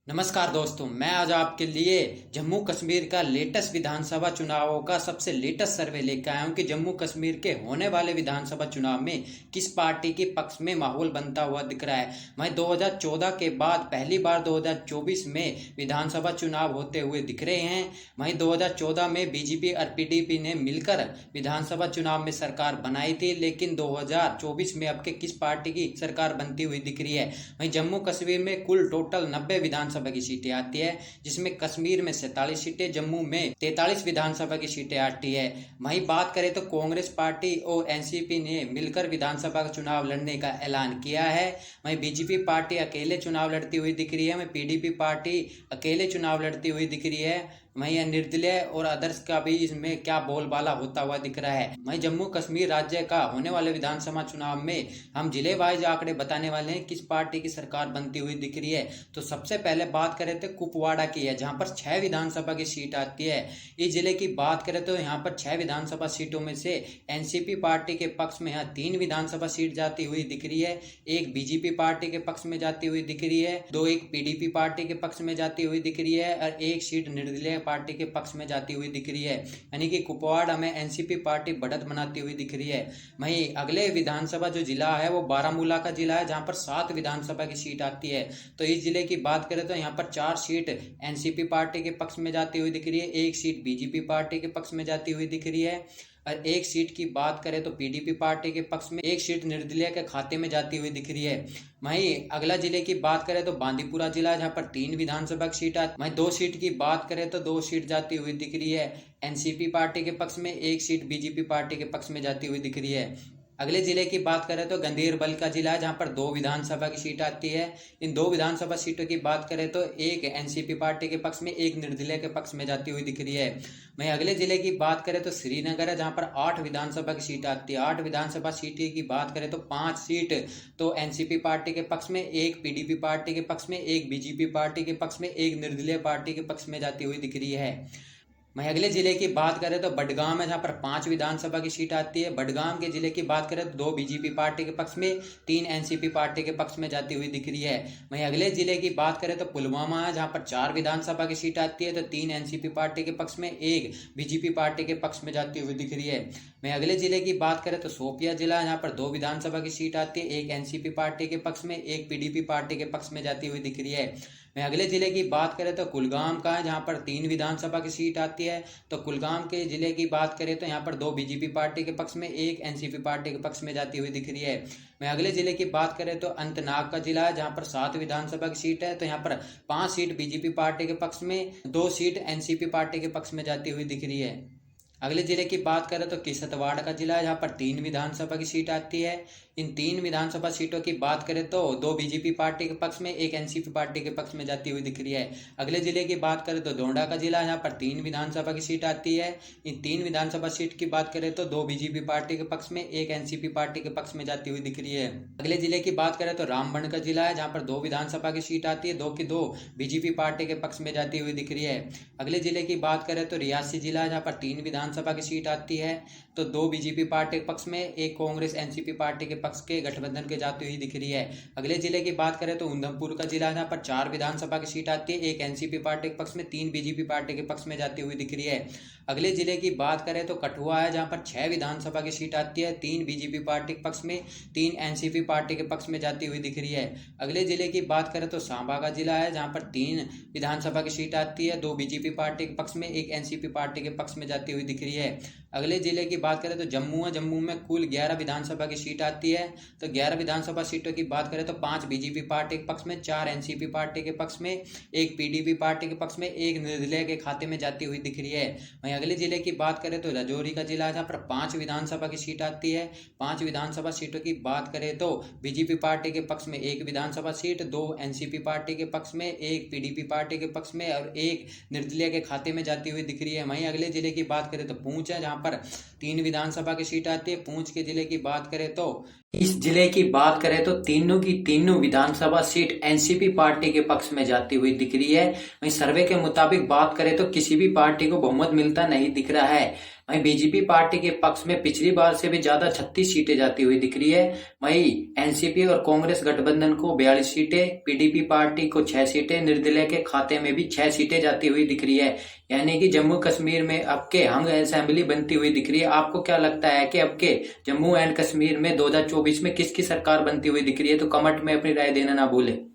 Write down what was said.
नमस्कार दोस्तों, मैं आज आपके लिए जम्मू कश्मीर का लेटेस्ट विधानसभा चुनावों का सबसे लेटेस्ट सर्वे लेकर आया हूं कि जम्मू कश्मीर के होने वाले विधानसभा चुनाव में किस पार्टी के पक्ष में माहौल बनता हुआ दिख रहा है। वहीं 2014 के बाद पहली बार 2024 में विधानसभा चुनाव होते हुए दिख रहे हैं। वहीं 2014 में बीजेपी और पीडीपी ने मिलकर विधानसभा चुनाव में सरकार बनाई थी, लेकिन 2024 में अब के किस पार्टी की सरकार बनती हुई दिख रही है। वहीं जम्मू कश्मीर में कुल टोटल 90 विधानसभा की सीटें आती है, जिसमें कश्मीर में 47 सीटें, जम्मू में 43 विधानसभा की सीटें आती है। वहीं बात करें तो कांग्रेस पार्टी और एनसीपी ने मिलकर विधानसभा का चुनाव लड़ने का ऐलान किया है। वहीं बीजेपी पार्टी अकेले चुनाव लड़ती हुई दिख रही है। वहीं पीडीपी पार्टी अकेले चुनाव लड़ती हुई दिख रही है। वहीं निर्दलीय और अदर्श का भी इसमें क्या बोलबाला होता हुआ दिख रहा है। वहीं जम्मू कश्मीर राज्य का होने वाले विधानसभा चुनाव में हम जिले वाइज आंकड़े बताने वाले हैं किस पार्टी की सरकार बनती हुई दिख रही है। तो सबसे पहले बात करें तो कुपवाड़ा की है, जहां पर 6 विधानसभा की सीट आती है। इस जिले की बात करें तो यहाँ पर 6 विधानसभा सीटों में से एनसीपी पार्टी के पक्ष में यहाँ 3 विधानसभा सीट जाती हुई दिख रही है, एक बीजेपी पार्टी के पक्ष में जाती हुई दिख रही है, एक पीडीपी पार्टी के पक्ष में जाती हुई दिख रही है और एक सीट निर्दलीय पार्टी के पक्ष में जाती हुई दिख रही है। यानी कि कुपवाड़ा में एनसीपी पार्टी बढ़त बनाती हुई दिख रही है। वहीं अगले विधानसभा जो जिला है वो बारामूला का जिला है, जहां पर 7 विधानसभा की सीट आती है। तो इस जिले की बात करें तो यहाँ पर 4 सीट एनसीपी पार्टी के पक्ष में जाती हुई दिख रही है, एक सीट बीजेपी पार्टी के पक्ष में जाती हुई दिख रही है और एक सीट की बात करें तो पीडीपी पार्टी के पक्ष में, एक सीट निर्दलीय के खाते में जाती हुई दिख रही है। वहीं अगला जिले की बात करें तो बांदीपुरा जिला, जहां पर 3 विधानसभा की सीट आती है। वहीं 2 सीट की बात करें तो 2 सीट जाती हुई दिख रही है एनसीपी पार्टी के पक्ष में, एक सीट बीजेपी पार्टी के पक्ष में जाती हुई दिख रही है। अगले जिले की बात करें तो गंदेरबल का जिला है, जहां पर 2 विधानसभा की सीट आती है। इन 2 विधानसभा सीटों की बात करें तो एक एनसीपी पार्टी के पक्ष में, एक निर्दलीय के पक्ष में जाती हुई दिख रही है। वहीं अगले जिले की बात करें तो श्रीनगर है, जहां पर 8 विधानसभा की सीट आती है। 8 विधानसभा सीटें की बात करें तो 5 सीट तो एनसीपी पार्टी के पक्ष में, एक पीडीपी पार्टी के पक्ष में, एक बीजेपी पार्टी के पक्ष में, एक निर्दलीय पार्टी के पक्ष में जाती हुई दिख रही है। वहीं अगले जिले की बात करें तो बडगाम है, जहां पर 5 विधानसभा की सीट आती है। बडगाम के जिले की बात करें तो 2 बीजेपी पार्टी के पक्ष में, 3 एनसीपी पार्टी के पक्ष में जाती हुई दिख रही है। वहीं अगले जिले की बात करें तो पुलवामा है, जहां पर 4 विधानसभा की सीट आती है, तो 3 एनसीपी पार्टी के पक्ष में, एक बीजेपी पार्टी के पक्ष में जाती हुई दिख रही है। वहीं अगले जिले की बात करें तो शोपिया जिला है, जहां पर 2 विधानसभा की सीट आती है, एक एनसीपी पार्टी के पक्ष में, एक पीडीपी पार्टी के पक्ष में जाती हुई दिख रही है। वहीं अगले जिले की बात करें तो कुलगाम का है, जहां पर 3 विधानसभा की सीट आती है। तो कुलगाम के जिले की बात करें तो यहाँ पर 2 बीजेपी पार्टी के पक्ष में, एक एनसीपी पार्टी के पक्ष में जाती हुई दिख रही है। वहीं अगले जिले की बात करें तो अनंतनाग का जिला है, जहां पर 7 विधानसभा की सीट है। तो यहाँ पर 5 सीट बीजेपी पार्टी के पक्ष में, 2 सीट एनसीपी पार्टी के पक्ष में जाती हुई दिख रही है। अगले जिले की बात करें तो किश्तवाड़ का जिला है, जहाँ पर 3 विधानसभा की सीट आती है। इन 3 विधानसभा सीटों की बात करें तो 2 बीजेपी पार्टी के पक्ष में, एक एनसीपी पार्टी के पक्ष में जाती हुई दिख रही है। अगले जिले की बात करें तो डोडा का जिला है, जहाँ पर 3 विधानसभा की सीट आती है। इन 3 विधानसभा सीट की बात करें तो 2 बीजेपी पार्टी के पक्ष में, एक एनसीपी पार्टी के पक्ष में जाती हुई दिख रही है। अगले जिले की बात करें तो रामबन का जिला है, जहाँ पर 2 विधानसभा की सीट आती है, 2 की 2 बीजेपी पार्टी के पक्ष में जाती हुई दिख रही है। अगले जिले की बात करें तो रियासी जिला है, जहाँ पर 3 विधानसभा की सीट आती है, तो 2 बीजेपी पार्टी के पक्ष में, एक कांग्रेस एनसीपी पार्टी के पक्ष के गठबंधन के जाती हुई दिख रही है। अगले जिले की बात करें तो उधमपुर का जिला है, जहां पर 4 विधानसभा की सीट आती है, एक एनसीपी पार्टी के पक्ष में, 3 बीजेपी पार्टी के पक्ष में जाती हुई दिख रही है। अगले जिले की बात करें तो कठुआ है, जहां पर 6 विधानसभा की सीट आती है, 3 बीजेपी पार्टी के पक्ष में, 3 एनसीपी पार्टी के पक्ष में जाती हुई दिख रही है। अगले जिले की बात करें तो सांबा का जिला है, जहां पर 3 विधानसभा की सीट आती है, 2 बीजेपी पार्टी के पक्ष में, एक एनसीपी पार्टी के पक्ष में जाती हुई दिख रही है। अगले जिले की बात करें तो जम्मू है, जम्मू में कुल 11 विधानसभा की सीट आती है। तो 11 विधानसभा सीटों की बात करें तो 5 बीजेपी पार्टी के पक्ष में, 4 एनसीपी पार्टी के पक्ष में, एक पीडीपी पार्टी के पक्ष में, एक निर्दलीय के खाते में जाती हुई दिख रही है। वहीं अगले जिले की बात करें तो राजौरी का जिला है, जहाँ पर 5 विधानसभा की सीट आती है। 5 विधानसभा सीटों की बात करें तो बीजेपी पार्टी के पक्ष में 1 विधानसभा सीट, 2 एनसीपी पार्टी के पक्ष में, 1 पीडीपी पार्टी के पक्ष में और 1 निर्दलीय के खाते में जाती हुई दिख रही है। वहीं अगले जिले की बात करें तो पूंछ है, जहाँ पर 3 विधानसभा की सीट आती है। पूंछ के जिले की बात करें तो इस जिले की बात करें तो तीनों की तीनों विधानसभा सीट एनसीपी पार्टी के पक्ष में जाती हुई दिख रही है। वहीं सर्वे के मुताबिक बात करें तो किसी भी पार्टी को बहुमत मिलता नहीं दिख रहा है। वहीं बीजेपी पार्टी के पक्ष में पिछली बार से भी ज्यादा 36 सीटें जाती हुई दिख रही है। वहीं एनसीपी और कांग्रेस गठबंधन को 42 सीटें, पीडीपी पार्टी को 6 सीटें, निर्दलीय के खाते में भी 6 सीटें जाती हुई दिख रही है। यानी कि जम्मू कश्मीर में अब के हंग असेंबली बनती हुई दिख रही है। आपको क्या लगता है कि अब के जम्मू एंड कश्मीर में 2024 में किसकी सरकार बनती हुई दिख रही है? तो कमेंट में अपनी राय देना ना भूलें।